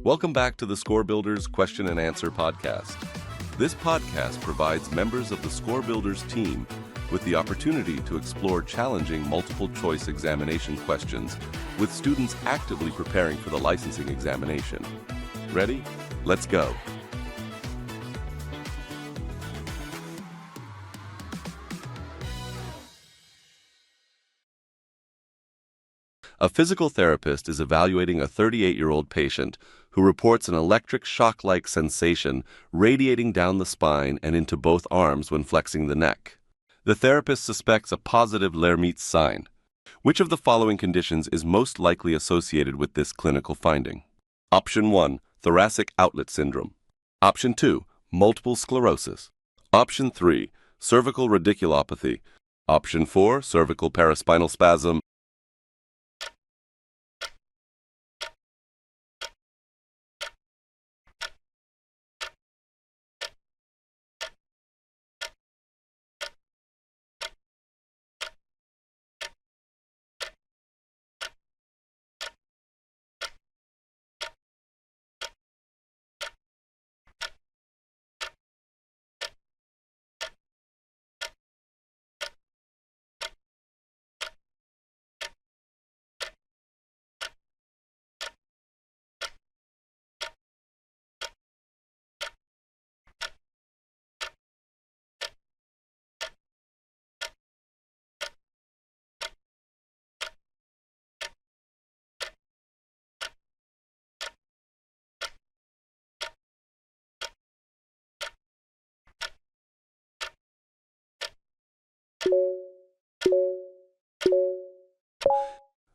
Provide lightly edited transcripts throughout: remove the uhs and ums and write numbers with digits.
Welcome back to the Score Builders Question and Answer podcast. This podcast provides members of the Score Builders team with the opportunity to explore challenging multiple-choice examination questions with students actively preparing for the licensing examination. Ready? Let's go. A physical therapist is evaluating a 38-year-old patient who reports an electric shock-like sensation radiating down the spine and into both arms when flexing the neck. The therapist suspects a positive Lhermitte sign. Which of the following conditions is most likely associated with this clinical finding? Option 1, thoracic outlet syndrome. Option 2, multiple sclerosis. Option 3, cervical radiculopathy. Option 4, cervical paraspinal spasm.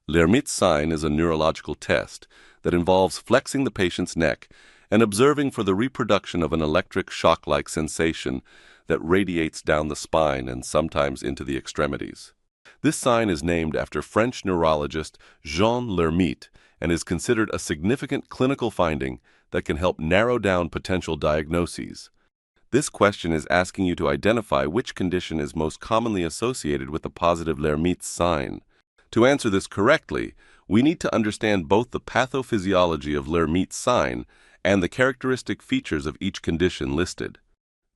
Lhermitte's sign is a neurological test that involves flexing the patient's neck and observing for the reproduction of an electric shock-like sensation that radiates down the spine and sometimes into the extremities. This sign is named after French neurologist Jean Lhermitte and is considered a significant clinical finding that can help narrow down potential diagnoses. This question is asking you to identify which condition is most commonly associated with the positive Lhermitte sign. To answer this correctly, we need to understand both the pathophysiology of Lhermitte's sign and the characteristic features of each condition listed.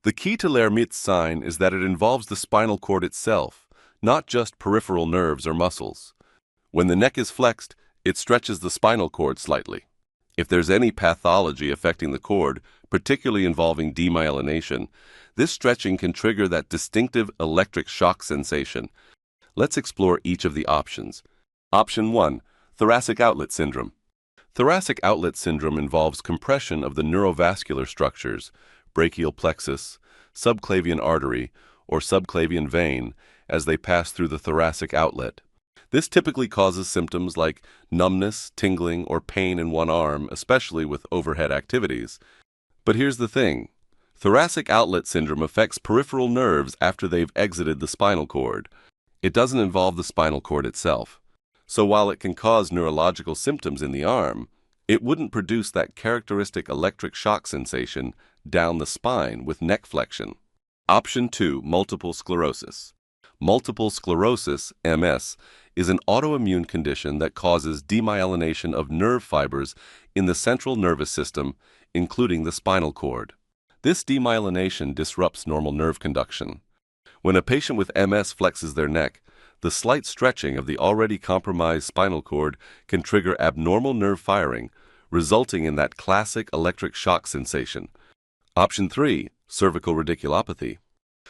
The key to Lhermitte's sign is that it involves the spinal cord itself, not just peripheral nerves or muscles. When the neck is flexed, it stretches the spinal cord slightly. If there's any pathology affecting the cord, particularly involving demyelination, this stretching can trigger that distinctive electric shock sensation. Let's explore each of the options. Option 1, thoracic outlet syndrome. Thoracic outlet syndrome involves compression of the neurovascular structures, brachial plexus, subclavian artery, or subclavian vein, as they pass through the thoracic outlet. This typically causes symptoms like numbness, tingling, or pain in one arm, especially with overhead activities. But here's the thing. Thoracic outlet syndrome affects peripheral nerves after they've exited the spinal cord. It doesn't involve the spinal cord itself. So while it can cause neurological symptoms in the arm, it wouldn't produce that characteristic electric shock sensation down the spine with neck flexion. Option 2, multiple sclerosis. Multiple sclerosis, MS, is an autoimmune condition that causes demyelination of nerve fibers in the central nervous system, including the spinal cord. This demyelination disrupts normal nerve conduction. When a patient with MS flexes their neck, the slight stretching of the already compromised spinal cord can trigger abnormal nerve firing, resulting in that classic electric shock sensation. Option 3, cervical radiculopathy.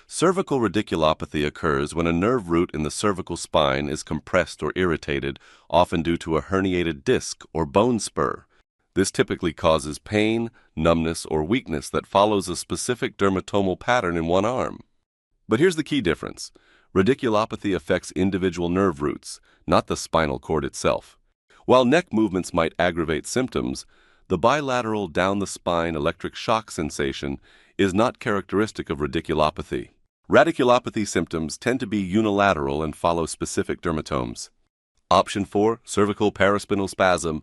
Cervical radiculopathy occurs when a nerve root in the cervical spine is compressed or irritated, often due to a herniated disc or bone spur. This typically causes pain, numbness, or weakness that follows a specific dermatomal pattern in one arm. But here's the key difference. Radiculopathy affects individual nerve roots, not the spinal cord itself. While neck movements might aggravate symptoms, the bilateral down-the-spine electric shock sensation is not characteristic of radiculopathy. Radiculopathy symptoms tend to be unilateral and follow specific dermatomes. Option 4, cervical paraspinal spasm.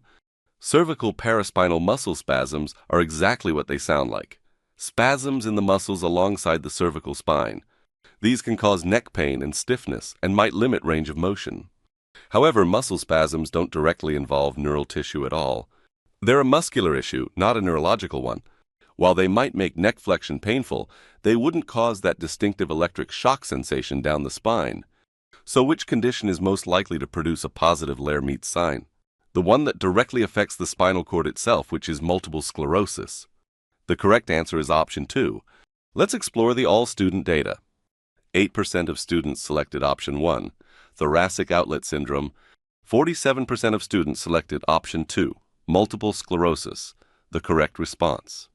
Cervical paraspinal muscle spasms are exactly what they sound like. Spasms in the muscles alongside the cervical spine. These can cause neck pain and stiffness and might limit range of motion. However, muscle spasms don't directly involve neural tissue at all. They're a muscular issue, not a neurological one. While they might make neck flexion painful, they wouldn't cause that distinctive electric shock sensation down the spine. So which condition is most likely to produce a positive Lhermitte sign? The one that directly affects the spinal cord itself, which is multiple sclerosis. The correct answer is option 2. Let's explore the all-student data. 8% of students selected option 1, thoracic outlet syndrome. 47% of students selected option 2, multiple sclerosis, the correct response.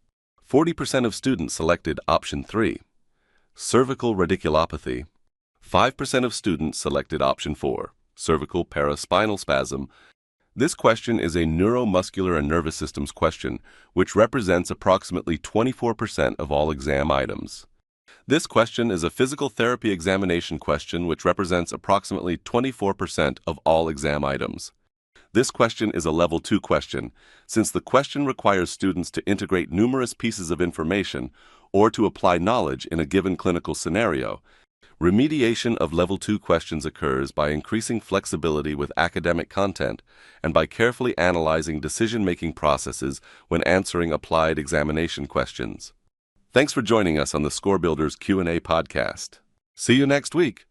40% of students selected option 3, cervical radiculopathy. 5% of students selected option 4, cervical paraspinal spasm. This question is a neuromuscular and nervous systems question, which represents approximately 24% of all exam items. This question is a physical therapy examination question, which represents approximately 24% of all exam items. This question is a level 2 question, since the question requires students to integrate numerous pieces of information or to apply knowledge in a given clinical scenario. Remediation of level 2 questions occurs by increasing flexibility with academic content and by carefully analyzing decision-making processes when answering applied examination questions. Thanks for joining us on the Score Builders Q&A podcast. See you next week.